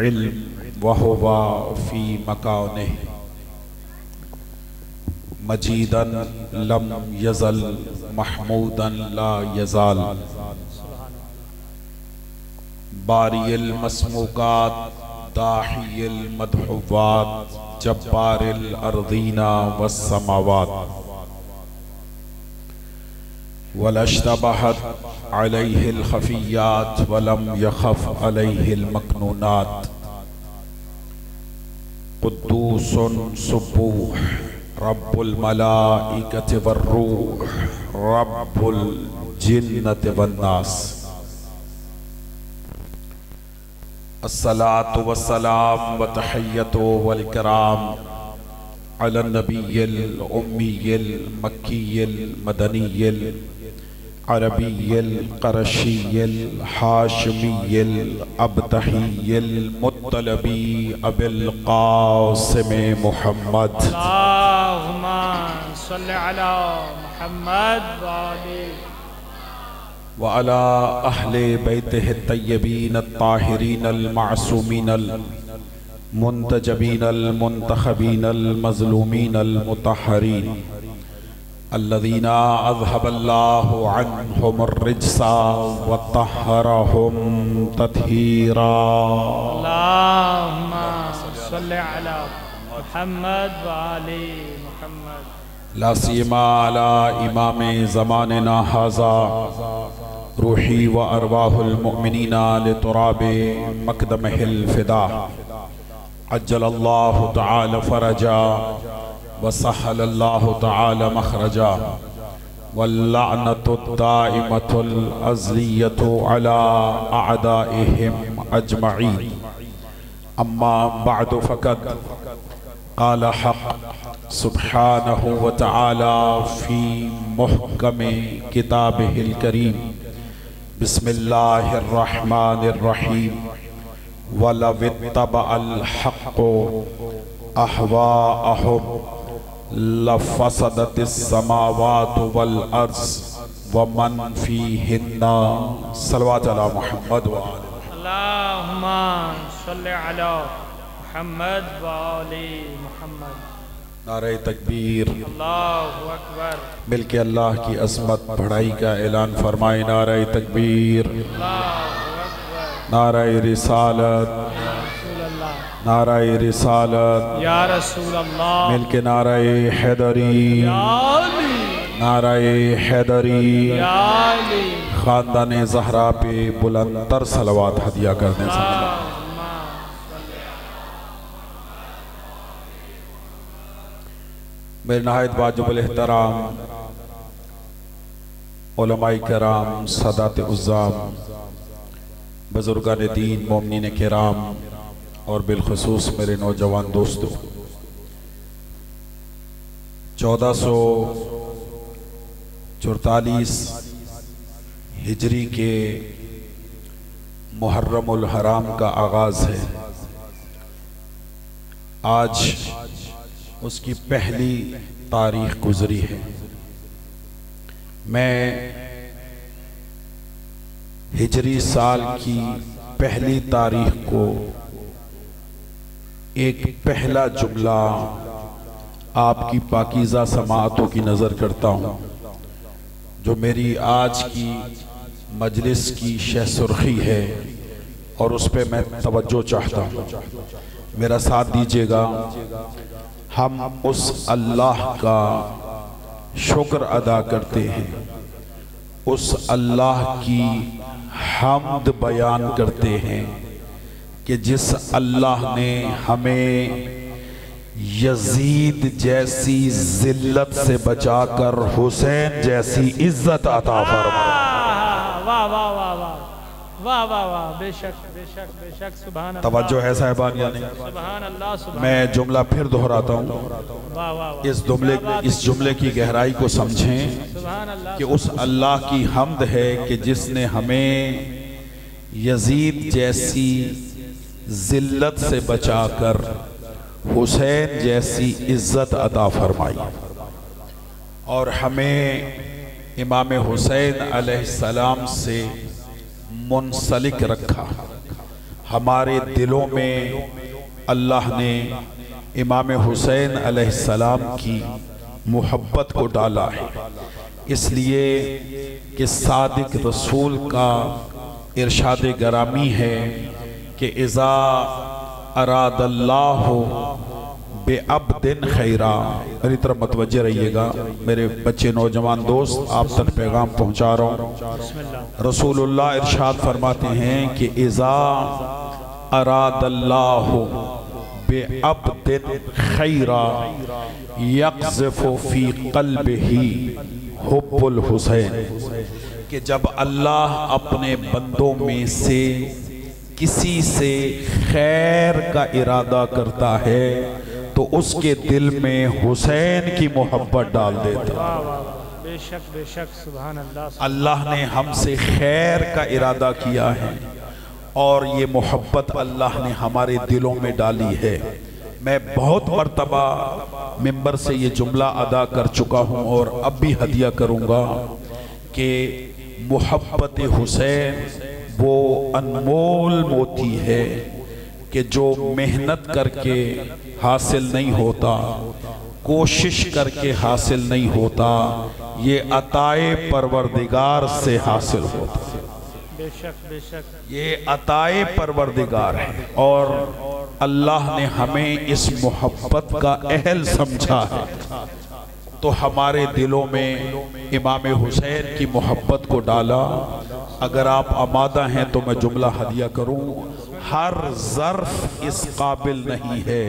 इल्म व हुवा फी मकानिह मजीदन लम यज़ल महमूदन ला यज़ाल बारियल मस्मूकात दाहियल मदहुवात जब्बारिल अर्दीना वस्समावात वलश्तबहत अलैहिल खफियात वलम यखफ अलैहिल मकनूनात कुद्दूसुन सुब्बूह रब्बुल मलाइकति वर्रूह रब्बुल जिन्नति वन्नास। अस्सलातु वस्सलाम व तहिय्यतु वल इकराम अला नबिय्यिल उम्मिय्यिल मक्किय्यिल मदनिय्यिल अरबिय्यिल क़रशिय्यिल हाशिमिय्यिल अबतहिय्यिल मुत्तलबी अबिल क़ासिम मुहम्मद अल्लाहुम्मा सल्लि अला मुहम्मद व अला अहले बैतिहि तय्यबीन अत्ताहिरीन अल-मासूमीन अल-मुंतजबीन अल-मुंतखबीन अल-मज़लूमीन अल-मुतहहरीन अल्लज़ीना अज़हबल्लाहु अन्हुमुर रिज्सा व तहहरहुम तत्हीरा। अल्लाहुम्मा सल्लि अला मुहम्मद व आले मुहम्मद। ला सियमा अला इमाम ज़मानिना हाज़ा रूही व अरवाहुल मुअमिनीना लितुराबि मक़दमिहिल फ़िदा अज्जलल्लाहु तआला फ़रजा व सहलल्लाहु तआला मख़रजा वल्लअनतु दाइमतुल अज़लियतु अला अअदाइहिम अजमईन। अम्मा बअदु फ़क़द क़ाल हक़ सुब्हानहु व तआला फ़ी मुहकम किताबिहिल करीम बिस्मिल्लाहिर रहमानिर रहीम वलव इत्तबअल हक़्क़ु अहवाअहुम लफ़सदतिस समावातु वल अर्ज़ व मन फ़ीहिन्ना। सल्लल्लाहु अला मुहम्मद व आले। अल्लाहुम्मा सल्लि अला मुहम्मद व आले मुहम्मद। नारे तकबीर, अल्लाहु अकबर। मिलके अल्लाह की अज़मत बढ़ाई का ऐलान फरमाए। नारे तकबीर, अल्लाहु अकबर। नारे रिसालत, नारे रिसालत या रसूल अल्लाह। मिलके नारे हैदरी, या अली, नारे हैदरी। या अली। खानदान ज़हरा पे बुलंदतर सलवात हदिया करने से अल्लाहुम्मा सल्लि। मेरे नहायत वाजिबुल एहतराम उलमाए किराम, सदात उज़्ज़ाम, बुज़ुर्गान दीन, मोमिनीन किराम और बिलखुसूस मेरे नौजवान दोस्तों, 1444 हिजरी के मुहर्रमुल हराम का आगाज़ है। आज उसकी पहली तारीख गुजरी है। मैं हिजरी साल की पहली तारीख को एक पहला जुमला आपकी पाकीज़ा समाअतों की नज़र करता हूँ, जो मेरी आज की मजलिस की शह सुर्खी है और उस पर मैं तवज्जो चाहता हूँ। मेरा साथ दीजिएगा। हम उस अल्लाह का शुक्र अदा करते हैं, उस अल्लाह की हम्द बयान करते हैं कि जिस अल्लाह ने हमें यजीद जैसी जिल्लत से बचाकर हुसैन जैसी इज्जत अता फरमाई। वाह वाह वाह वाह वाह वाह वाह। बेशक बेशक बेशक। सुभान अल्लाह। तवज्जो है साहिबान या नहीं? सुभान अल्लाह। सुभान। मैं जुमला फिर दोहराता हूँ, वाह वाह। इस जुमले की गहराई को समझें सुभान अल्लाह। कि उस अल्लाह की हम्द है कि जिसने हमें यजीद जैसी जिल्लत से बचाकर हुसैन जैसी इज्जत अता फरमाई और हमें इमाम हुसैन अलैहिस्सलाम से मुंसलिक रखा। हमारे दिलों में अल्लाह ने इमाम हुसैन अलैहिस्सलाम की मोहब्बत को डाला है, इसलिए कि सादिक रसूल का इरशाद गरामी है कि इज़ा अरादल्लाहु बेअब्दिन खैरा। मेरी तरफ मतवज्जे रहिएगा मेरे बच्चे नौजवान दोस्त, आप तक पैगाम पहुंचा रहा हूँ। रसूलुल्लाह इरशाद फरमाते हैं कि इज़ा अरादल्लाहु बेअब्दिन खैरा यक़ज़िफ़ु फ़ी क़ल्बिही हुब्बुल हुसैन, कि जब अल्लाह अपने बंदों में से किसी से खैर का इरादा करता है तो उसके दिल में हुसैन की मोहब्बत डाल देता। बेशक बेशक, सुभान अल्लाह। अल्लाह ने हमसे खैर का इरादा किया है और ये मोहब्बत अल्लाह ने हमारे दिलों में डाली है। मैं बहुत मर्तबा मिंबर से ये जुमला अदा कर चुका हूँ और अब भी हदिया करूँगा कि मोहब्बत हुसैन वो अनमोल मोती है कि जो मेहनत करके हासिल नहीं होता, कोशिश करके हासिल नहीं होता, ये अताए परवरदिगार से हासिल होता है। बेशक बेशक, ये अताए परवरदिगार है और अल्लाह ने हमें इस मोहब्बत का अहल समझा है, तो हमारे दिलों में इमाम हुसैन की मोहब्बत को डाला। अगर आप आमादा हैं तो मैं जुमला हदिया करूं, हर ज़र्फ इस काबिल नहीं है।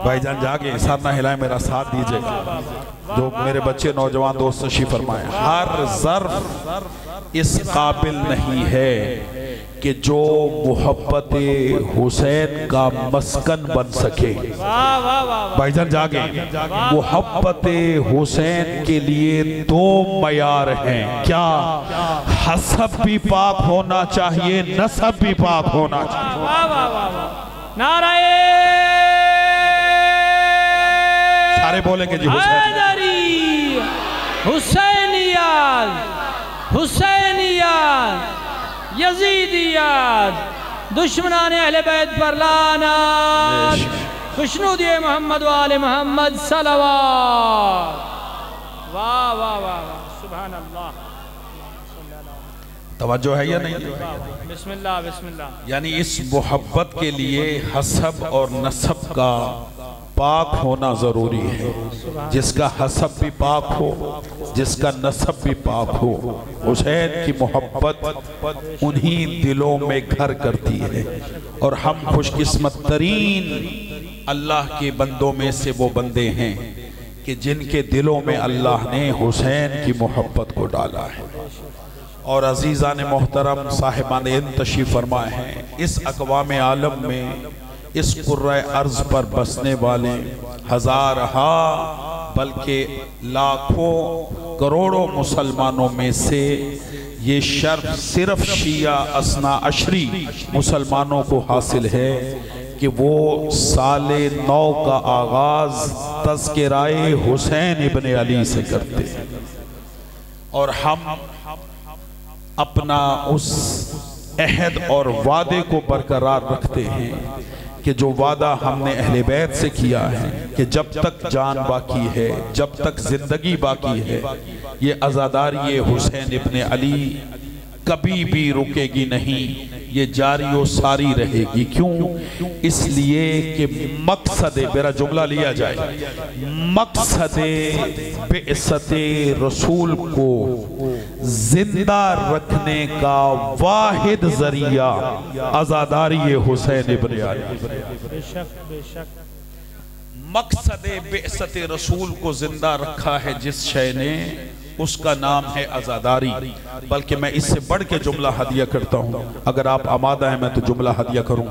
भाईजान जागे, सर ना हिलाए, मेरा साथ दीजिएगा। जो मेरे बच्चे नौजवान दोस्त तशरीफ फरमाएं, हर ज़र्फ इस काबिल नहीं है कि जो मोहब्बत हुसैन का मस्कन बन सके। भाईजान जागे, मोहब्बत हुसैन के लिए दो मयार हैं, क्या? हसब भी पाक होना चाहिए, नसब भी पाक होना चाहिए। नाराए सारे बोलेंगे जी। हुसैनियत हुसैनियत यजीदियत, दुश्मनाने अहले बैत पर लानत, खुशनुदी मोहम्मद वाले मोहम्मद सलवात। वाह वाह वाह, सुभान अल्लाह। तवज्जो है या नहीं? बिस्मिल्लाह बिस्मिल्लाह। यानी इस मोहब्बत के लिए हसब और नसब का पाक होना जरूरी है। जिसका हसब भी पाक हो, जिसका नसब भी पाक हो, हुसैन की मोहब्बत उन्हीं दिलों में घर करती है। और हम खुशकिस्मत तरीन अल्लाह के बंदों में से वो बंदे हैं कि जिनके दिलों में अल्लाह ने हुसैन की मोहब्बत को डाला है। और अजीज़ा ने मोहतरम साहिबान इन तशरीफ़ फरमाए हैं, इस अक़वाम आलम में इस कुर्रे अर्ज़ पर बसने वाले हज़ारहा बल्कि लाखों करोड़ों मुसलमानों में से ये शर्फ सिर्फ शिया असना अशरी मुसलमानों को हासिल है कि वो साले 9 का आगाज़ तज़किराए हुसैन इब्ने अली से करते हैं। और हम अपना उस अहद और वादे को बरकरार रखते हैं कि जो वादा हमने अहले बैत से किया है कि जब तक जान बाकी है, जब तक जिंदगी बाकी है, ये आज़ादारी हुसैन इब्ने अली कभी भी रुकेगी नहीं, ये जारी और सारी रहेगी। क्यों? इसलिए कि मकसद, मेरा जुमला लिया जाए, मकसद बिअसते रसूल को जिंदा रखने का वाहिद जरिया आज़ादारी हुसैन इब्ने अली। मकसद बिअसते रसूल को जिंदा रखा है जिस शय ने, उसका नाम है आज़ादारी। बल्कि मैं इससे बढ़ के जुमला हदिया करता हूँ, अगर आप आमादा हैं मैं तो जुमला हदिया करूँ।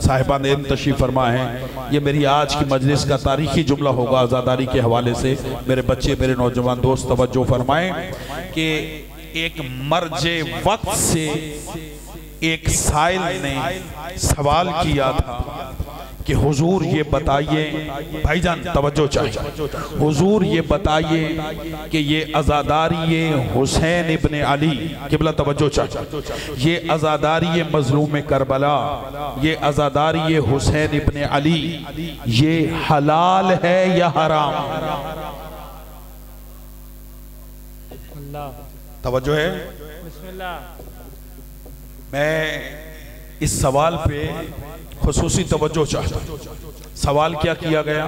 साहिबान ने तशरीफ़ फरमा है, ये मेरी आज की मजलिस का तारीखी जुमला होगा आज़ादारी के हवाले से। मेरे बच्चे, मेरे नौजवान दोस्त तवज्जो फरमाएं कि एक मर्जे वक्त से एक साइल ने सवाल किया था कि हुजूर ये बताइए, भाईजान तवज्जो चाहिए, हुजूर ये बताइए कि ये अज़ादारी हुसैन इब्ने अली, किबला तवज्जो चाहिए, ये अज़ादारी मज़लूम करबला, ये अज़ादारी हुसैन इब्ने अली, ये हलाल है या हराम? तवज्जो है? मैं इस सवाल पे खुसूसी तवज्जो चाहता हूं। सवाल क्या किया गया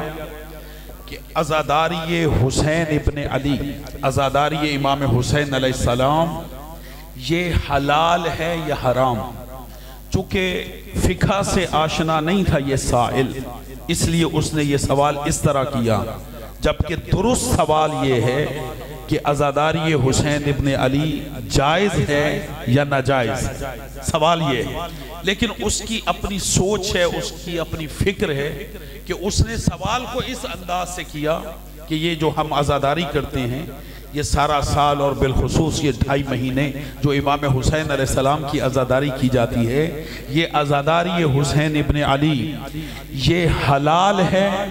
कि अज़ादारी हुसैन इब्ने अली, अज़ादारी इमाम हुसैन अलैहिस्सलाम, ये हलाल है या हराम? चूंकि फिक़ह से आशना नहीं था ये साइल, इसलिए उसने ये सवाल इस तरह किया, जबकि दुरुस्त सवाल ये है कि अज़ादारी हुसैन इब्ने अली जायज़ है या नाजायज़, सवाल ये है। लेकिन उसकी अपनी सोच है, उसकी अपनी फिक्र है कि उसने सवाल को इस अंदाज से किया कि ये जो हम अज़ादारी करते हैं, ये सारा साल और बिलखुसूस ये 2.5 महीने जो इमाम हुसैन अलैहिस्सलाम की अज़ादारी की जाती है, ये अज़ादारी हुसैन इब्ने अली, ये हलाल है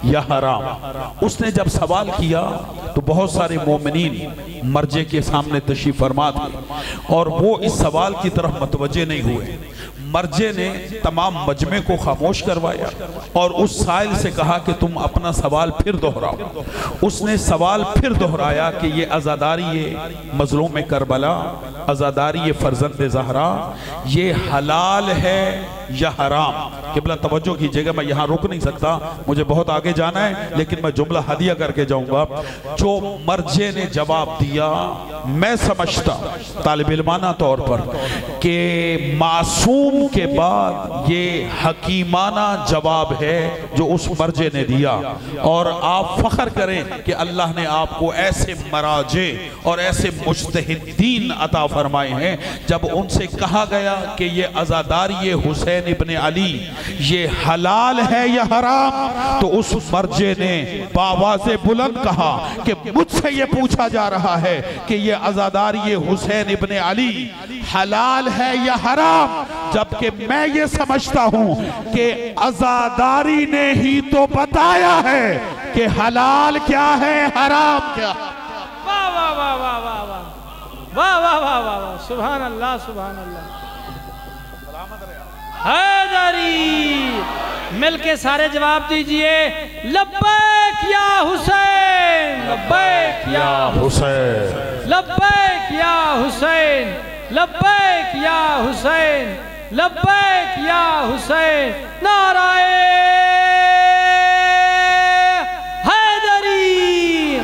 या हराम? उसने जब सवाल किया तो बहुत सारे मोमिनीन मर्जे के सामने तशरीफ फरमा थे और वो इस सवाल की तरफ मतवज्जे नहीं हुए। मर्जे ने तमाम मजमे को खामोश करवाया और उस साइल से कहा कि तुम अपना सवाल फिर दोहराओ। उसने सवाल फिर दोहराया कि ये अज़ादारी मज़लूम करबला, अज़ादारी फर्जंद ज़हरा, ये हलाल है या हराम? किबला तवज्जो कीजिएगा, मैं यहाँ रुक नहीं सकता, मुझे बहुत आगे जाना है, लेकिन मैं जुमला हदिया करके जाऊंगा। जो मर्जे ने जवाब दिया, मैं समझता तालिब इल्माना तौर पर कि मासूम के बाद ये हकीमाना जवाब है जो उस मर्जे ने दिया। और आप फख्र करें कि अल्लाह ने आपको ऐसे मराजे और ऐसे मुज्तहिदीन अता फरमाए हैं, जब उनसे कहा गया कि ये अज़ादारी हुसैन इब्ने अली ये हलाल है या हराम, तो उस मर्जे ने बावाज़े बुलंद कहा कि मुझसे ये पूछा जा रहा है कि ये अज़ादारी हुसैन इब्ने अली हलाल है या हराम, जबकि मैं ये समझता हूं कि अज़ादारी ने ही तो बताया है कि हलाल क्या है, हराम क्या। वाह वाह वाह वाह वाह वाह वाह वाह वाह वाह वाह, सुभान अल्लाह सुभान अल्लाह। हैदरी मिलके सारे जवाब दीजिए, लब्बैक या हुसैन, लब्बैक या हुसैन, लब्बैक या हुसैन, लब्बैक या हुसैन, लब्बैक या हुसैन। नाराए हैदरी,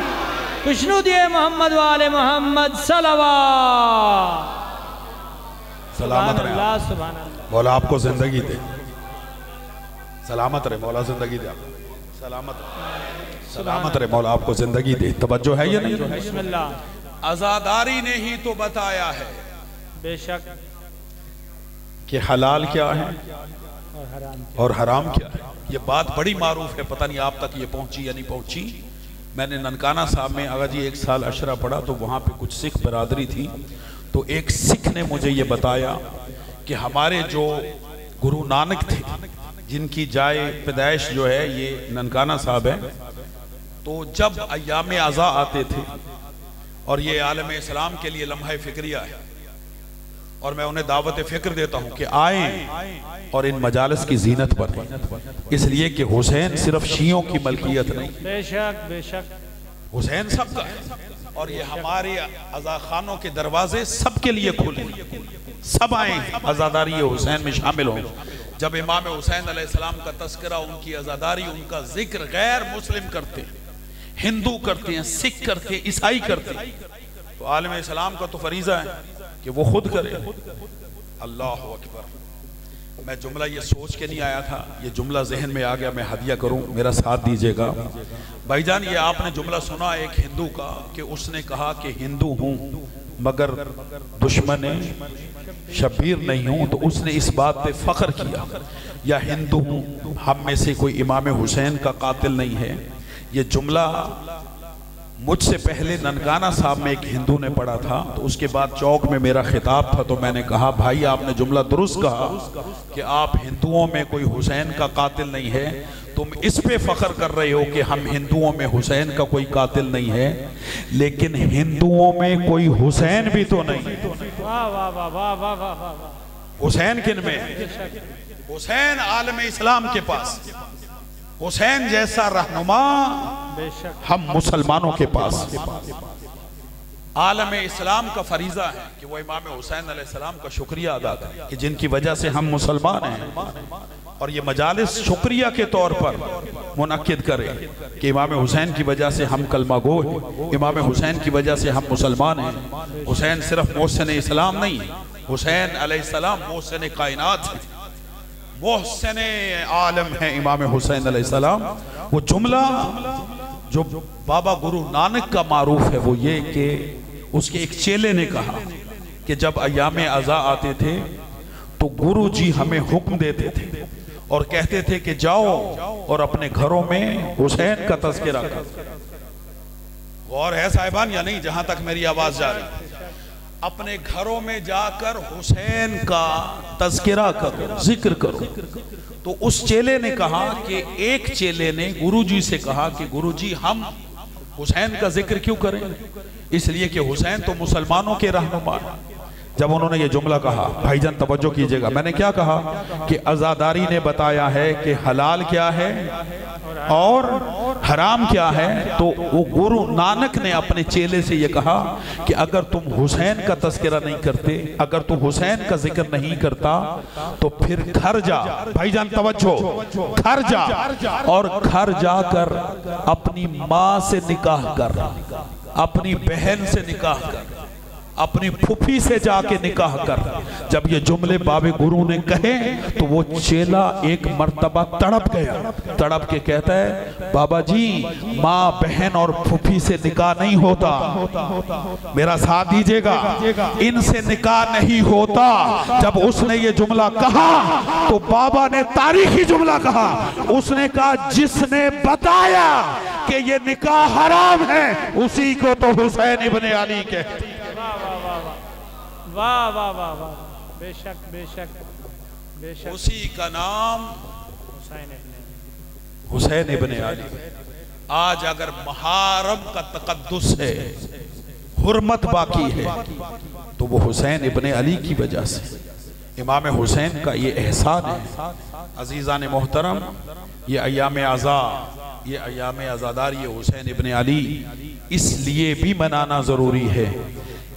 खुशनुदिए मोहम्मद वाले मोहम्मद सलवात। सलामत रहे सुभान अल्लाह, मौला आपको जिंदगी दे, सलामत रहे मौला, जिंदगी दे, सलामत रहे मौला, आपको जिंदगी दे। तवज्जो है या नहीं? बिस्मिल्लाह। अज़ादारी ने ही तो बताया है बेशक कि हलाल क्या है और हराम क्या है। ये बात बड़ी मारूफ है, पता नहीं आप तक ये पहुंची या नहीं पहुंची। मैंने ननकाना साहब में आगा जी 1 साल अशरा पढ़ा, तो वहाँ पे कुछ सिख बरादरी थी, तो एक सिख ने मुझे ये बताया कि हमारे जो गुरु नानक थे, जिनकी जाए पैदाइश जो है ये ननकाना साहब है, तो जब अय्याम अज़ा आते थे, और ये आलम इस्लाम के लिए लम्हा फिक्रिया है, और मैं उन्हें दावत फ़िक्र देता हूँ कि आएँ और इन मजालिस की जीनत पर, इसलिए कि हुसैन सिर्फ शियों की मलकियत नहीं, बेशक बेशक हुसैन सबका है, और ये हमारे अज़ा खानों के दरवाजे सबके लिए खुले, सब आए अज़ादारी हुसैन में शामिल हों। जब इमाम हुसैन अलैहिस्सलाम का तस्करा, उनकी अज़ादारी, उनका जिक्र गैर मुस्लिम करते हैं, हिंदू करते हैं, सिख करते हैं, ईसाई करते हैं, तो आलम इस्लाम का तो फरीज़ा है कि वो खुद करे। अल्लाह अकबर। मैं जुमला ये सोच के नहीं आया था, ये जुमला जहन में आ गया, मैं हदिया करूं, मेरा साथ दीजिएगा। भाईजान, ये आपने जुमला सुना एक हिंदू का कि उसने कहा कि हिंदू हूं मगर दुश्मन शबीर नहीं हूं, तो उसने इस बात पे फख्र किया, या हिंदू हूं, हम में से कोई इमाम हुसैन का कातिल नहीं है। ये जुमला मुझसे पहले ननकाना साहब में एक हिंदू ने पढ़ा था, तो उसके बाद चौक में मेरा खिताब था, तो मैंने कहा भाई आपने जुमला दुरुस्त कहा कि आप हिंदुओं में कोई हुसैन का कातिल नहीं है, तुम इस पे फख्र कर रहे हो कि हम हिंदुओं में हुसैन का कोई कातिल नहीं है, लेकिन हिंदुओं में कोई हुसैन भी तो नहीं। वाह वाह वाह वाह वाह वाह वाह। हुसैन किन में? हुसैन आलम इस्लाम के पास, हुसैन जैसा रहनुमा हम मुसलमानों के पास। आलम इस्लाम का फरीजा है कि वो इमाम हुसैन अलैहिस्सलाम का शुक्रिया अदा करें कि जिनकी वजह से हम मुसलमान हैं, और ये मजालिस शुक्रिया के तौर पर मुनक्किद करें कि इमाम हुसैन की वजह से हम कलमा गो हैं, इमाम हुसैन की वजह से हम मुसलमान हैं। हुसैन सिर्फ मोहसिन इस्लाम नहीं, हुसैन अलैहिस्सलाम मोहसिन कायनात है, मोहसिन आलम है इमाम हुसैन अलैहिस्सलाम। वो जुमला जो बाबा गुरु नानक का मारूफ है वो ये कि उसके एक चेले ने कहा कि जब अय्याम अज़ा आते थे तो गुरु जी हमें हुक्म देते थे और कहते थे कि जाओ और अपने घरों में हुसैन का तज़किरा करो। और है साहिबान या नहीं, जहां तक मेरी आवाज जा रही, अपने घरों में जाकर हुसैन का तज़किरा करो, जिक्र करो। तो उस चेले ने कहा कि एक चेले ने गुरुजी से कहा कि गुरुजी हम हुसैन का जिक्र क्यों करें, इसलिए कि हुसैन तो मुसलमानों के रहनुमा हैं। जब उन्होंने ये जुमला कहा, भाईजान तवज्जो कीजिएगा, मैंने क्या कहा कि अज़ादारी ने बताया है कि हलाल क्या है और हराम क्या है, तो वो गुरु नानक ने अपने चेले से ये कहा कि अगर तुम हुसैन का तज़किरा नहीं करते, अगर तुम हुसैन का जिक्र नहीं करता तो फिर घर जा, भाईजान तवज्जो, घर जा और घर जाकर अपनी माँ से निकाह कर, अपनी बहन से निकाह कर, अपनी फूफी से जाके निकाह कर। जब ये जुमले बाबे गुरु ने कहे तो वो चेला एक मर्तबा तड़प गया, तड़प के कहता है बाबा जी माँ बहन और फूफी से निकाह नहीं होता, मेरा साथ दीजिएगा, इनसे निकाह नहीं होता। जब उसने ये जुमला कहा तो बाबा ने तारीखी जुमला कहा, उसने कहा जिसने बताया कि ये निकाह हराम है उसी को तो हुसैन इब्ने अली कहते। वाह वाह वाह वाह, बेशक बेशक बेशक, उसी का नाम हुसैन इब्ने अली। आज अगर महारम का तकद्दुस है, हुर्मत बाकी है, तो वो हुसैन इब्ने अली की वजह से, इमाम हुसैन का ये एहसान है। अजीज़ान मोहतरम, ये अय्याम अज़ा, ये अय्याम अज़ादार, ये हुसैन इब्ने अली इसलिए भी मनाना ज़रूरी है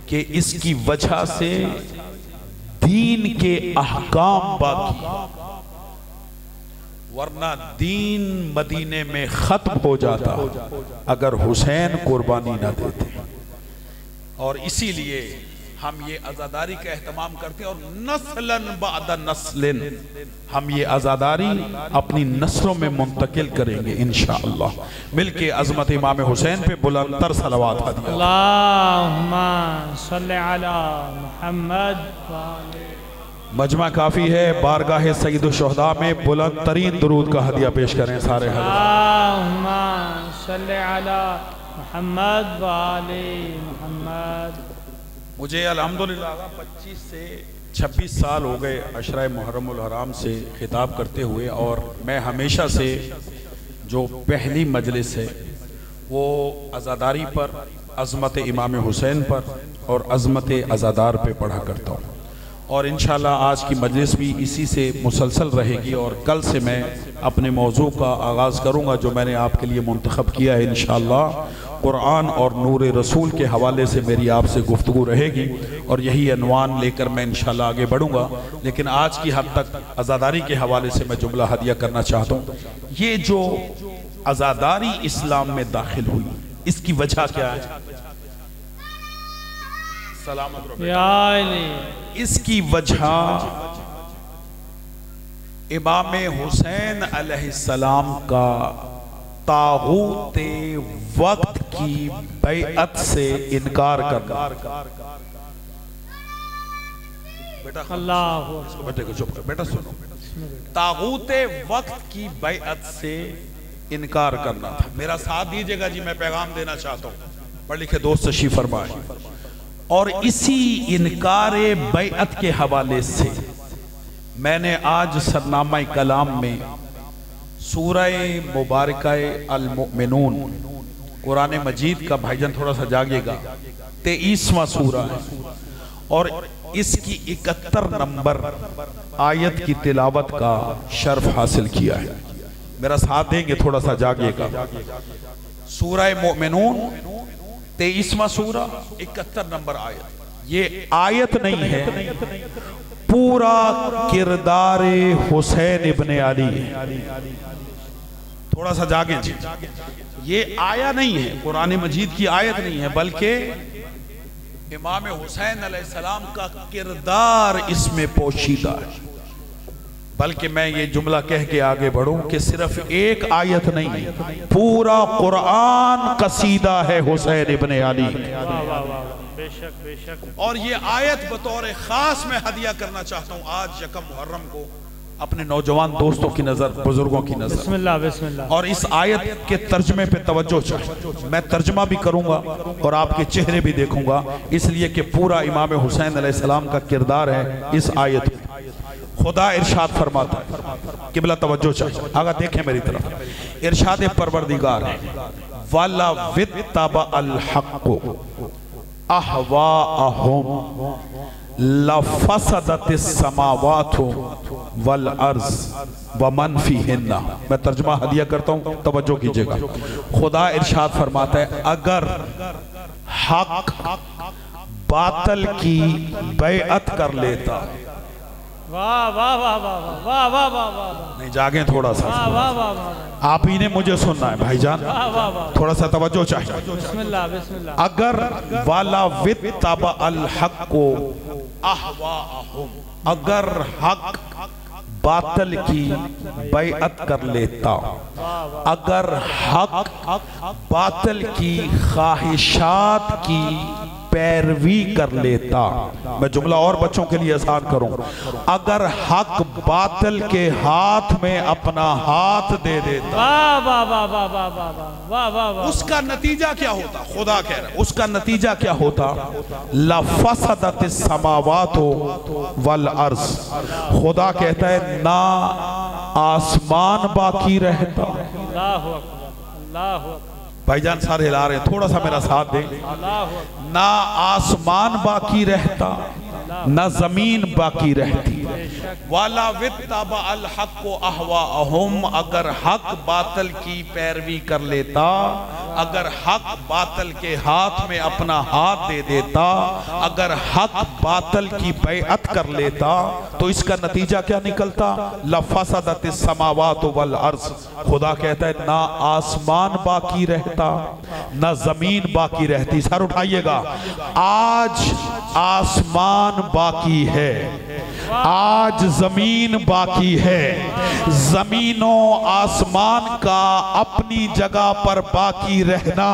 कि इसकी वजह से दीन के अहकाम बाकी, वरना दीन मदीने में खत्म हो जाता अगर हुसैन कुर्बानी ना देते। और इसीलिए हम ये आज़ादारी का एहतमाम करते हैं और नस्लन बाद नस्लिन हम ये आज़ादारी अपनी नस्लों में मुंतकिल करेंगे इंशाअल्लाह। मिलके अज़मत इमाम हुसैन पे बुलंदतर सलवात हदिया। अल्लाहुम्मा सल्ली अला मुहम्मद। मजमा काफ़ी है, बारगाह सईद शुहदा में बुलंद तरीन दुरूद का हदिया पेश करें सारे। अल्लाहुम्मा सल्ली अला मुहम्मद व आले मुहम्मद। मुझे अल्हम्दुलिल्लाह 25 से 26 साल हो गए अशरा मुहर्रमुल हराम से खिताब करते हुए, और मैं हमेशा से जो पहली मजलिस है वो आज़ादारी पर, अज़मत इमाम हुसैन पर और अज़मत आज़ादार पे पढ़ा करता हूँ। और इंशाअल्लाह आज की मजलिस भी इसी से मुसलसल रहेगी, और कल से मैं अपने मौजू का आगाज़ करूँगा जो मैंने आपके लिए मुंतखब किया है। इंशाअल्लाह कुरान और नूर रसूल के हवाले से मेरी आपसे गुफ्तगू रहेगी, और यही अनवान लेकर मैं इंशाअल्लाह आगे बढ़ूँगा। लेकिन आज की हद तक आज़ादारी के हवाले से मैं जुमला हदिया करना चाहता हूँ। ये जो आज़ादारी इस्लाम में दाखिल हुई, इसकी वजह क्या है? सलामत रहो। इसकी वजह इमाम हुसैन अलैहिस्सलाम का तागूते वक्त की बैअत से इनकार करना। बेटा अल्लाह, इसको बेटे को चुप कर, बेटा सुनो, तागूते वक्त की बैअत से इनकार करना था। मेरा साथ दीजिएगा जी, मैं पैगाम देना चाहता हूँ। पढ़ लिखे दोस्त तशरीफ फरमाए। और इसी इनकार बैअत के हवाले से मैंने आज सरनामा कलाम में सूरह मुबारक अल मुमिनून कुरान मजीद का, भाईजान थोड़ा सा जागेगा, 23वां सूरा है और इसकी 71 नंबर आयत की तिलावत का शर्फ हासिल किया है। मेरा साथ देंगे, थोड़ा सा जागिएगा। सूरह मुमिनून 23वां सूरा 71 नंबर आयत। ये आयत नहीं है, पूरा किरदार हुसैन इब्ने अली। थोड़ा सा जागे जी, ये आया नहीं है, कुरान मजीद की आयत नहीं है, बल्कि इमाम हुसैन अलैहिस्सलाम का किरदार इसमें पोशीदा है। बल्कि मैं ये जुमला कह के आगे बढ़ूं कि सिर्फ एक आयत नहीं, पूरा कुरान कसीदा है हुसैन इब्ने अली। बेशक बेशक। और ये आयत बतौर खास मैं हदिया करना चाहता हूं आज यकम मुहर्रम को अपने नौजवान दोस्तों की नजर, बुजुर्गों की नजर। बिस्मिल्लाह बिस्मिल्लाह। और इस आयत के तर्जमे पे तवज्जो चाहिए। मैं तर्जमा भी करूंगा और आपके चेहरे भी देखूंगा, इसलिए कि पूरा इमाम हुसैन अलैहिस्सलाम का किरदार है इस आयत में। खुदा इरशाद फरमाता है, किबला तवज्जो चाहिए, आगे देखें मेरी तरफ। इरशाद परवरदिगार वाला वित्तबा अल हक़्क़ु अहवाअहुम लफसदतिस समावातु वल अर्ज़ व मन फीहिन्ना। मैं तर्जुमा हदिया करता हूं, तवज्जो कीजिएगा। खुदा इरशाद फरमाता है, अगर हक बातिल की बैअत कर लेता। वाह वाह वाह वाह वाह वाह वाह वाह। नहीं जागे थोड़ा सा, वाह वाह वाह। आप ही ने मुझे सुनना है भाईजान, थोड़ा सा तवज्जो चाहिए। बिस्मिल्लाह बिस्मिल्लाह। अगर वाला वित्तबा अल हक़्क़ु अहवाअहुम, अगर हक बातिल की बैअत कर लेता, अगर हक बातिल की ख्वाहिशात की पैरवी कर लेता। मैं जुमला और बच्चों के लिए आसान करूं, अगर हक बातिल के हाथ में अपना हाथ दे देता, वाह वाह वाह वाह वाह वाह वाह वाह वाह, उसका नतीजा क्या होता? खुदा कह रहा है, उसका नतीजा क्या होता? लफसदतिस समावातु वल अर्ज़। खुदा कहता है ना आसमान बाकी रहता। अल्लाहु अकबर अल्लाहु अकबर। भाईजान सारे हिला रहे हैं, थोड़ा सा मेरा साथ दें। ना आसमान बाकी रहता, ना जमीन बाकी रहती। वाला वित्तबा अल हक़्क़ु अहवाअहुम, अगर हक बातिल की पैरवी कर लेता, अगर हक बातिल के हाथ में अपना हाथ दे देता, अगर हक बातिल की बैअत कर लेता, तो इसका नतीजा क्या निकलता? लफसदतिस समावातु वल अर्ज़। खुदा कहता है ना आसमान बाकी रहता, ना जमीन बाकी रहती। सर उठाइएगा, आज आसमान बाकी है, आज जमीन बाकी है। जमीनों आसमान का अपनी जगह पर बाकी रहना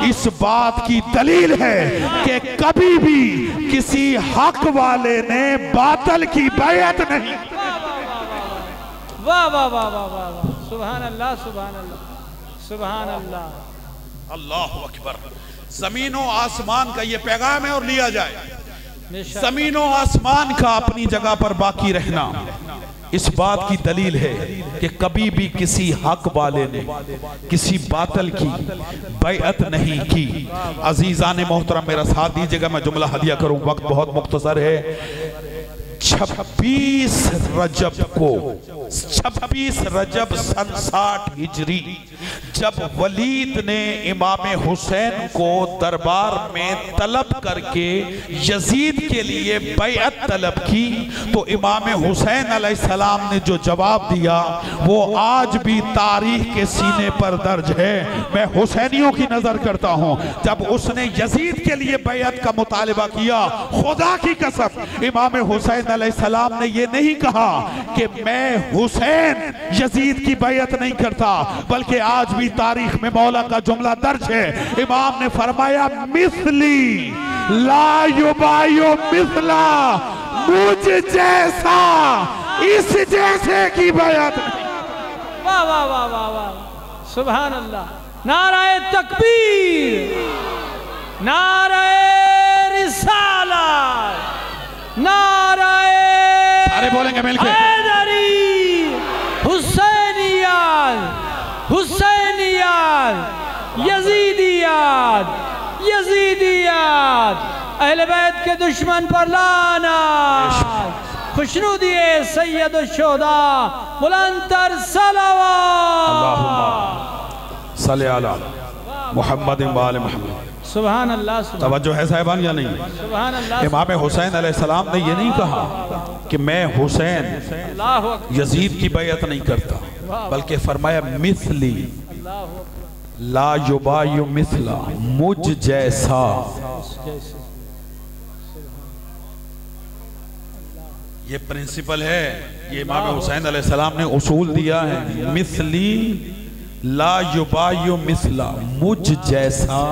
इस बात की दलील है कि कभी भी किसी हक वाले ने बातिल की बैअत नहीं। वाह वाह वाह वाह वाह वाह, सुभान अल्लाह सुभान अल्लाह सुभान अल्लाह। अल्लाहु अकबर। जमीनों आसमान का ये पैगाम है और लिया जाए, जमीनों आसमान का अपनी जगह पर बाकी रहना इस बात की दलील है कि कभी भी किसी हक वाले ने किसी बातिल की बैअत नहीं की। अजीजान मोहतरम मेरा साथ दीजिएगा, मैं जुमला हदिया करूं, वक्त बहुत मुख्तसर है। 26 रजब को, 26 रजब सन 60 हिजरी, जब वलीद ने इमाम हुसैन को दरबार में तलब करके यजीद के लिए बैअत तलब की, तो इमाम हुसैन अलैहिस्सलाम ने जो जवाब दिया वो आज भी तारीख के सीने पर दर्ज है। मैं हुसैनियों की नजर करता हूं, जब उसने यजीद के लिए बैअत का मुतालिबा किया, खुदा की कसम इमाम हुसैन अलैहिस्सलाम ने ये नहीं कहा कि मैं हुसैन यजीद की बैअत नहीं करता, बल्कि आज भी तारीख में मौला का जुमला दर्ज है। इमाम ने फरमाया मिसली ला युबायु मिसला, मुझ जैसा इस जैसे की बैअत। वाह वाह वाह वाह वाह, सुभान अल्लाह, नाराए तकबीर, नारे रिसालत, नारे सारे बोलेंगे मिलके हैदरी, हुसैनियत, हुसैनियत, यजीदियत, यजीदियत, अहले बैत के दुश्मन पर लानत, खुशनुदिए सैयद शुहदा बुलंदतर सलावत सल्ले अला मुहम्मद व आले मुहम्मद। सुभान अल्लाह। तवज्जो है साहिबान या नहीं? सुभान अल्लाह। इमाम हुसैन अलैहिस्सलाम ने ये नहीं कहा कि मैं हुसैन यजीद की बैयत नहीं करता, बल्कि फरमाया मिसली ला युबायु मिसला, मुझ जैसा। ये प्रिंसिपल है, ये इमाम हुसैन अलैहिस्सलाम ने उसूल दिया है। मिसली ला युबायु मिसला, मुझ जैसा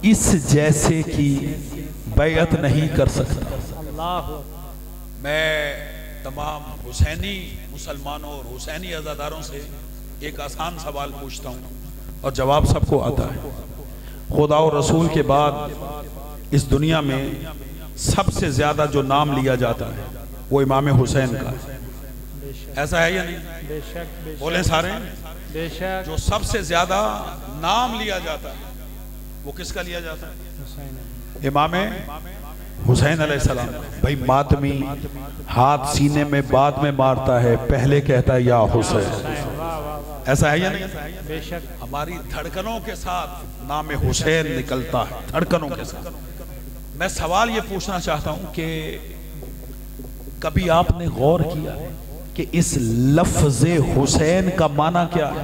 इस जैसे की बैयत नहीं कर सकता। मैं तमाम हुसैनी मुसलमानों और हुसैनी अज़ादारों से एक आसान सवाल पूछता हूँ और जवाब सबको आता है। खुदा और रसूल के बाद इस दुनिया में सबसे ज्यादा जो नाम लिया जाता है वो इमाम हुसैन का है। ऐसा है या नहीं? बेशक। बोले सारे। बेशक। जो सबसे ज्यादा नाम लिया जाता है वो किसका लिया जाता है? इमाम हुसैन अलैहिस्सलाम। भाई मातमी हाथ सीने में बाद में मारता है, पहले कहता है या हुसैन। ऐसा है या नहीं? बेशक। हमारी धड़कनों के साथ नाम हुसैन निकलता है, धड़कनों के साथ। मैं सवाल ये पूछना चाहता हूं कि कभी आपने गौर किया कि इस लफ्ज़े हुसैन का माना क्या है?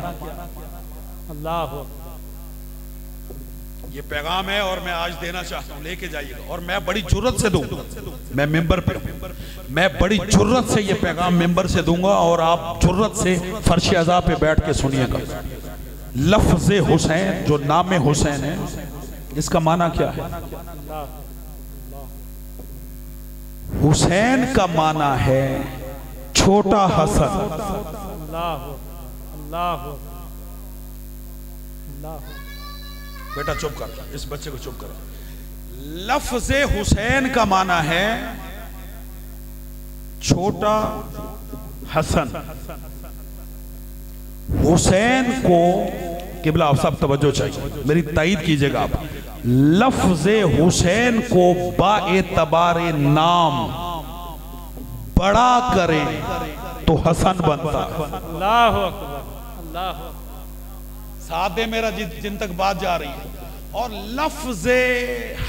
अल्लाह। ये पैगाम है और मैं आज देना चाहता हूं, लेके जाइएगा। और मैं बड़ी जुर्रत से दूंगा, मैं मिंबर पे हूं, मैं बड़ी जुर्रत से ये पैगाम मिंबर से दूंगा और आप जुर्रत से फर्श अज़ा पे बैठ के सुनिएगा। लफ्ज़े हुसैन, जो नाम हुसैन है, इसका माना क्या है? हुसैन का माना है छोटा हसन। बेटा चुप कर, इस बच्चे को चुप कर। लफ्ज़े हुसैन का माना है छोटा हसन। हुसैन को किबला आप सब तवज्जो चाहिए, मेरी तायीद कीजिएगा आप। लफ्ज़े हुसैन को बाएतबारे नाम बड़ा करें तो हसन बनता है। अल्लाह अकबर, अल्लाह। साथ दे मेरा जिन तक बात जा रही है। और लफ्ज़े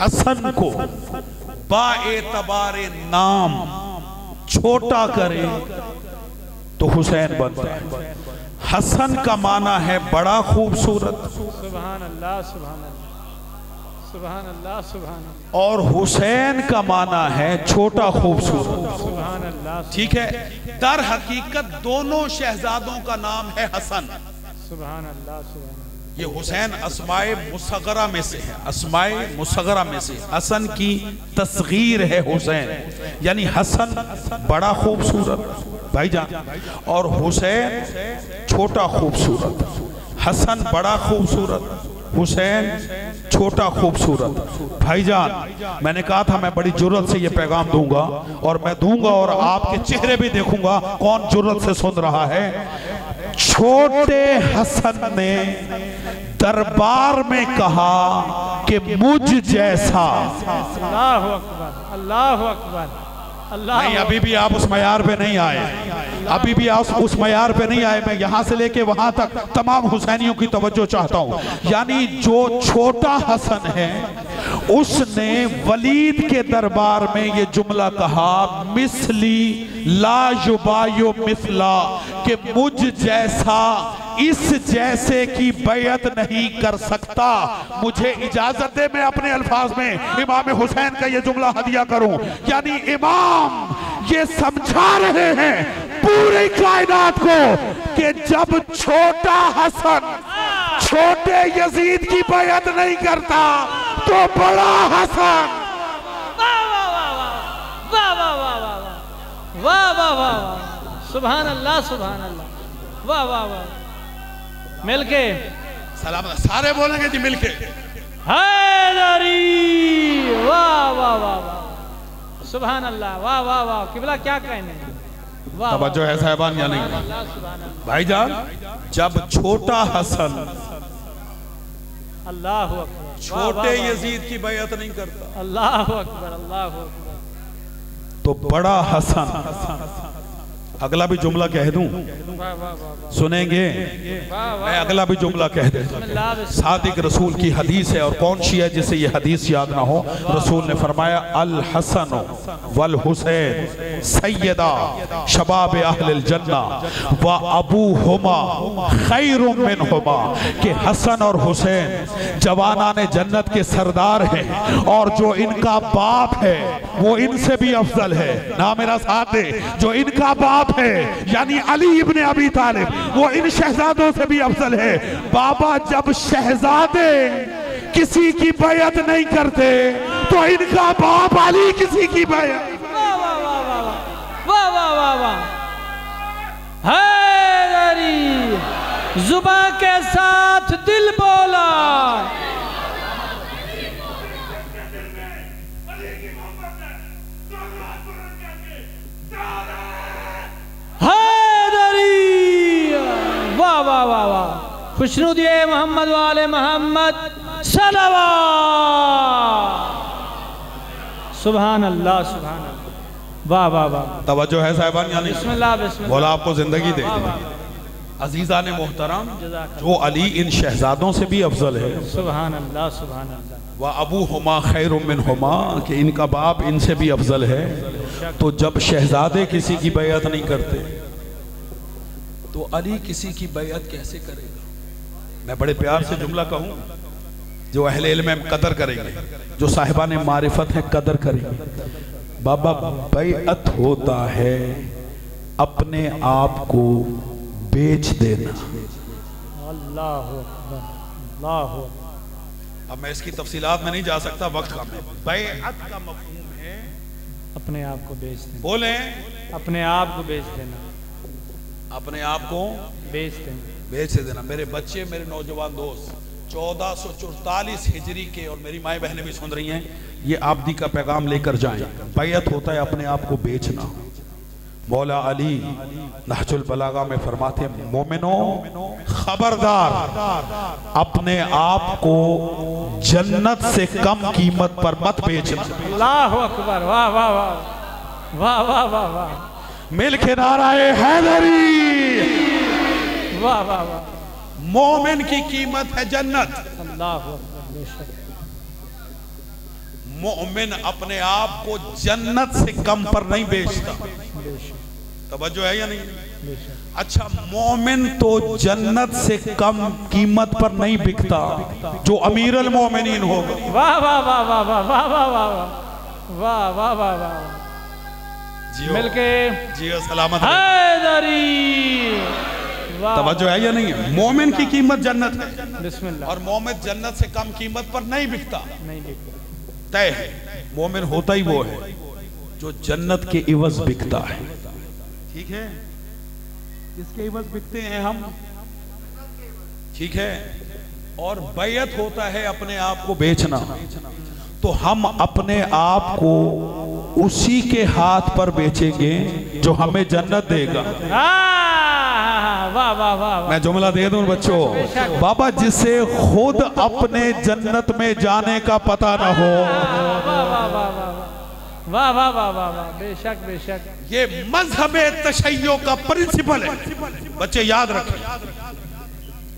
हसन को बाएतबारे नाम छोटा करे तो हुसैन बनता है। हसन का माना है बड़ा खूबसूरत। सुभान अल्लाह, सुभान अल्लाह, सुभान अल्लाह, सुभान अल्लाह। और हुसैन का माना है छोटा खूबसूरत। सुभान अल्लाह। ठीक है, दर हकीकत दोनों शहजादों का नाम है हसन। सुभान अल्लाह, सुभान। ये हुसैन अस्माए मुसगरा में से है, अस्माए मुसगरा में से। हसन की तस्गीर है हुसैन, यानी हसन बड़ा खूबसूरत भाईजान, और हुसैन छोटा खूबसूरत। हसन बड़ा खूबसूरत, हुसैन छोटा खूबसूरत। भाईजान मैंने कहा था मैं बड़ी जुर्रत से ये पैगाम दूंगा और मैं दूंगा और आपके चेहरे भी देखूंगा कौन जुर्रत से सुन रहा है। छोटे हसन ने दरबार में कहा कि मुझ जैसा। अल्लाह अकबर, अल्लाह अकबर, अल्लाह। नहीं, अभी भी आप उस मयार पे नहीं आए, अभी भी आप उस मयार पे नहीं आए। मैं यहां से लेके वहां तक तमाम हुसैनियों की तवज्जो चाहता हूं। यानी जो छोटा हसन है उसने वलीद के दरबार में ये जुमला कहा, मिसली ला युबायु मिसला, कि मुझ जैसा इस जैसे की बैयत नहीं कर सकता। मुझे इजाजत दे मैं अपने अल्फाज में इमाम हुसैन का ये जुमला हदिया करूं। यानी इमाम ये समझा रहे हैं पूरी कायनात को कि जब छोटा हसन छोटे यजीद की बैयत नहीं करता तो बड़ा हसन। वाह वाह वाह वाह वाह वाह वाह वाह वाह, सुभान अल्लाह, सुभान अल्लाह, वाह वाह वाह। मिलके सलाम, सारे बोलेंगे जी मिलके। हैदरी। वाह वाह वाह वाह, सुभान अल्लाह, वाह वाह वाह, किबला क्या कहने। तवज्जो है साहिबान या नहीं? भाईजान, जब छोटा हसन अल्लाह अकबर छोटे यजीद की बैअत नहीं करता, अल्लाह अकबर अल्लाह अकबर, तो बड़ा हसन, अगला भी जुमला कह दूं, सुनेंगे? मैं अगला भी जुमला कह देता हूं। सादिक रसूल की हदीस है, और कौन सी है जिसे ये हदीस याद ना हो? रसूल ने फरमाया अल हसन वल हुसैन सैयदा शबाब अहलिल जन्ना व अबूहुमा खैरुम मिनहुमा, कि हसन और हुसैन जवानाने जन्नत के सरदार हैं, और जो इनका बाप है वो इनसे भी अफजल है। ना मेरा साथ है, जो इनका बाप है यानी अली इब्ने अबी तालिब, वो इन शहजादों से भी अफजल है। बाबा, जब शहजादे किसी की बैअत नहीं करते तो इनका बाप अली किसी की बैअत। वाह वाह वाह वाह वाह वाह वाह वाह, हैदरी जुबान के साथ दिल बोला। वाह वाह वाह वाह, खुशनुदिए मोहम्मद वाले मोहम्मद सलवात। सुभान अल्लाह सुभान अल्लाह, वाह वाह वाह। तवज्जो है साहिबान यानी? बिस्मिल्लाह बिस्मिल्लाह। बोला आपको जिंदगी दे। अजीजा ने मोहतरम, जो अली इन शहजादों से भी अफजल है। सुभान अल्लाह सुभान अल्लाह। व अबू हुमा खैरुम मिनहुमा, कि इनका बाप इनसे भी अफजल है। तो जब शहजादे किसी की बैअत नहीं करते तो अली किसी की बैअत कैसे करेगा? मैं बड़े प्यार से जुमला कहूं, जो अहले इल्म में कदर करेंगे, जो साहिबान मारिफत है कदर करेंगे। बाबा, बैअत होता है अपने आप को बेच देना। अल्लाह अकबर अल्लाह। अब मैं इसकी तफसीलात में नहीं जा सकता, वक्त कम है। बैअत का मफहूम है अपने आप को बेच देना। बोले अपने आप को बेच देना, अपने आप को बेच देना, बेच देना। मेरे बच्चे, मेरे नौजवान दोस्त, 1444 हिजरी के, और मेरी माएँ बहनें भी सुन रही हैं, ये आबदी का पैगाम लेकर जाएं। बैअत होता है अपने आप को बेचना। मौला अली नहजुल बलागा में फरमाते हैं, मोमिनो खबरदार, अपने आप को जन्नत से कम कीमत पर मत बेचना। अल्लाह अकबर, वाह वाह वाह वाह वाह वाह वाह, मिल के नाराए हैदरी। वाह वाह वाह। मोमिन की कीमत है जन्नत। अल्लाह अकबर, बेशक। मोमिन अपने आप को जन्नत से कम पर नहीं बेचता। तवज्जो है या नहीं? अच्छा, मोमिन तो जन्नत से कम कीमत पर नहीं बिकता जो अमीरुल मोमिनीन होगा। वाह वाह वाह वाह वाह वाह वाह वाह वाह वाह वाह वाह, मिलके जियो सलामत हैदरी। तवज्जो है या नहीं? मोमिन की कीमत जन्नत है, बिस्मिल्लाह। और मोमिन जन्नत से कम कीमत पर नहीं बिकता, नहीं बिकता, तय है। मोमिन होता ही वो है जो जन्नत के इवज बिकता है। ठीक है, किसके इवज बिकते हैं हम? ठीक है। और बैअत होता है अपने आप को बेचना। तो हम अपने आप को उसी के हाथ पर बेचेंगे जो हमें जन्नत देगा। वाह वाह वाह। मैं जुमला दे दूं बच्चों, बाबा, जिसे खुद अपने जन्नत में जाने का पता ना हो। वाह वाह वाह वाह वाह वाह वाह वाह वाह, बेशक बेशक। ये मजहबे तशय्यो का प्रिंसिपल है, बच्चे याद रखें।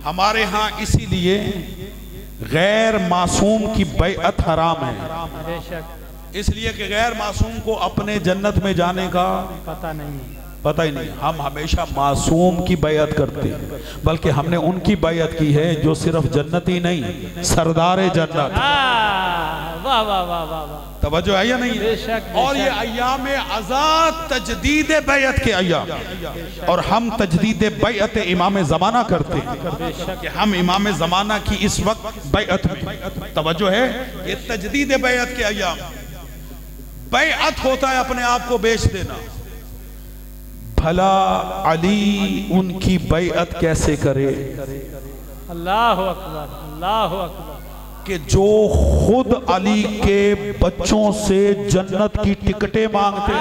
हमारे यहाँ इसीलिए गैर मासूम की बैअत हराम है, बेशक। इसलिए कि गैर मासूम को अपने जन्नत में जाने का पता नहीं, पता ही नहीं। हम हमेशा मासूम की बैअत करते हैं, बल्कि हमने उनकी बैअत की है जो सिर्फ जन्नत ही नहीं, सरदार जन्नत। वाह वाह वाह वाह वाह, तवज्जो है या नहीं? बेशक। और ये अय्याम आज़ाद तजदीद बैअत के अय्याम, और हम तजदीद बैअत इमाम ज़माना करते हैं कि हम इमाम ज़माना की इस वक्त बैअत में। तवज्जो है, ये तजदीद बैअत के अय्याम। बैअत होता है अपने आप को बेच देना। भला अली उनकी बैअत कैसे करे? अल्लाह अकबर अल्लाह अकबर। कि जो खुद अली के बच्चों से जन्नत की टिकटें मांगते।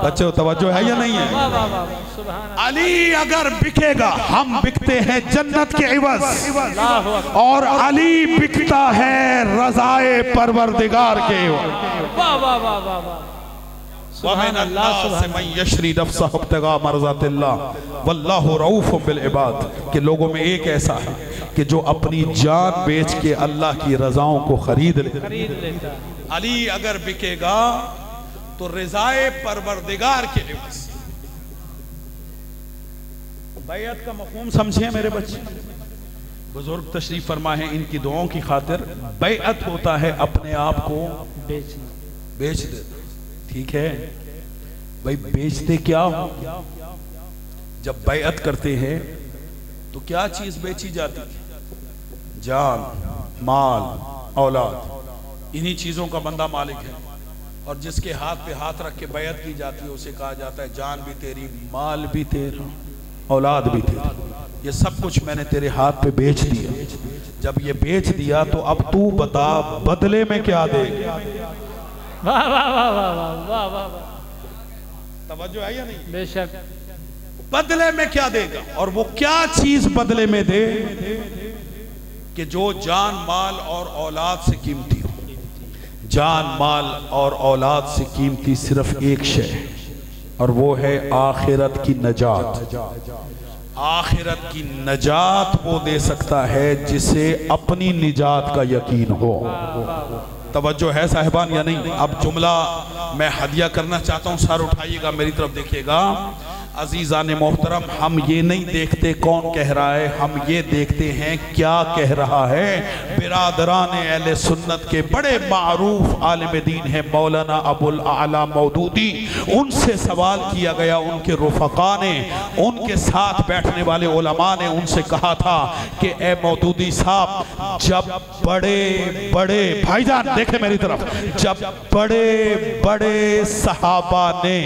बच्चों तवज्जो है या नहीं है? अली अगर बिकेगा, हम बिकते हैं जन्नत के इवज, और अली बिकता है रज़ाए परवरदिगार के इवज। कि लोगों में एक ऐसा है कि जो अपनी जान बेच के अल्लाह की रजाओं को खरीद लेता। अली अगर बिकेगा तो रज़ाए परवरदिगार के इवज़। बैअत का मफ़हूम समझे मेरे बच्चे। बुजुर्ग तशरीफ फरमा है, इनकी दुआओं की खातिर बैअत होता है अपने आप को बेच दे। ठीक है भाई, बेचते क्या हो? जब बैअत करते हैं तो क्या चीज बेची जाती है? जान, माल, औलाद। इन्हीं चीजों का बंदा मालिक है। और जिसके हाथ पे हाथ रख के बैअत की जाती है उसे कहा जाता है जान भी तेरी, माल भी तेरा, औलाद भी तेरा, ये सब कुछ मैंने तेरे हाथ पे बेच दिया। जब ये बेच दिया तो अब तू बता बदले में क्या देगा? वाह वाह वाह वाह वाह वाह वाह। तवज्जो है या नहीं? बेशक। बदले में क्या देगा? और वो क्या चीज बदले में दे कि जो जान, माल और औलाद से कीमती हो। जान, माल और औलाद से कीमती सिर्फ एक शय है, और वो है आखिरत की नजात। आखिरत की नजात वो दे सकता है जिसे अपनी निजात का यकीन हो। तवज्जो है साहिबान या नहीं? अब जुमला मैं हदिया करना चाहता हूँ, सर उठाइएगा, मेरी तरफ देखिएगा। अजीज़ान मोहतरम, हम ये नहीं देखते कौन कह रहा है, हम ये देखते हैं क्या कह रहा है। बिरादरान अहले सुन्नत के बड़े मारूफ आलिम दीन है मौलाना अबुल आला मौदूदी, उनसे सवाल किया गया। उनके रुफ़क़ा ने, उनके साथ बैठने वाले उलमा ने उनसे कहा था कि ए मौदूदी साहब, जब बड़े बड़े भाईजान देखे मेरी तरफ, जब बड़े बड़े सहाबा ने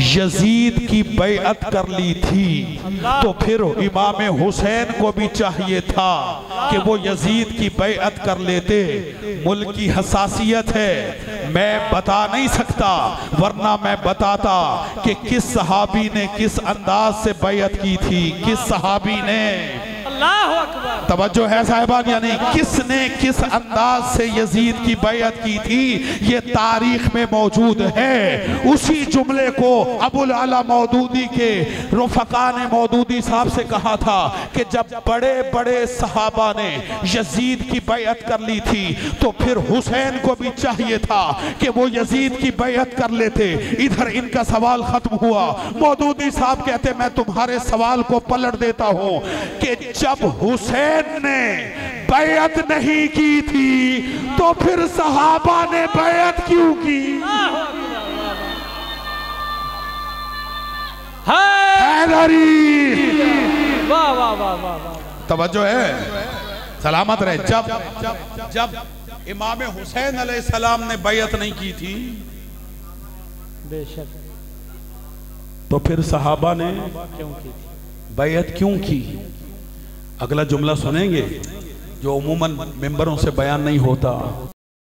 यजीद की बैअत कर ली थी तो फिर इमाम हुसैन को भी चाहिए था कि वो यजीद की बैअत कर लेते। मुल्क की हसासियत है, मैं बता नहीं सकता, वरना मैं बताता कि किस सहाबी ने किस अंदाज से बैअत की थी, किस सहाबी ने। अल्लाहु अकबर। तवज्जो है साहिबान या नहीं? किसने किस अंदाज से यजीद की बैअत की थी ये तारीख में मौजूद है। उसी जुमले को अबुल आला मौदूदी के रुफ़क़ा ने मौदूदी साहब से कहा था कि जब बड़े बड़े सहाबा ने यजीद की बैअत कर ली थी तो फिर हुसैन को भी चाहिए था कि वो यजीद की बैअत कर लेते। इधर इनका सवाल खत्म हुआ। मौदूदी साहब कहते मैं तुम्हारे सवाल को पलट देता हूं कि जब हुसैन ने बैअत नहीं की थी तो फिर सहाबा ने बैअत क्यों की? हैदरी। वाह वाह वाह वाह वाह। तवज्जो है, सलामत रहे। जब इमाम हुसैन अलैहिस्सलाम ने बैअत नहीं की थी बेशक, तो फिर सहाबा ने क्यों की थी? बैअत क्यों की? अगला जुमला सुनेंगे जो उमूमन मिंबरों से बयान नहीं होता।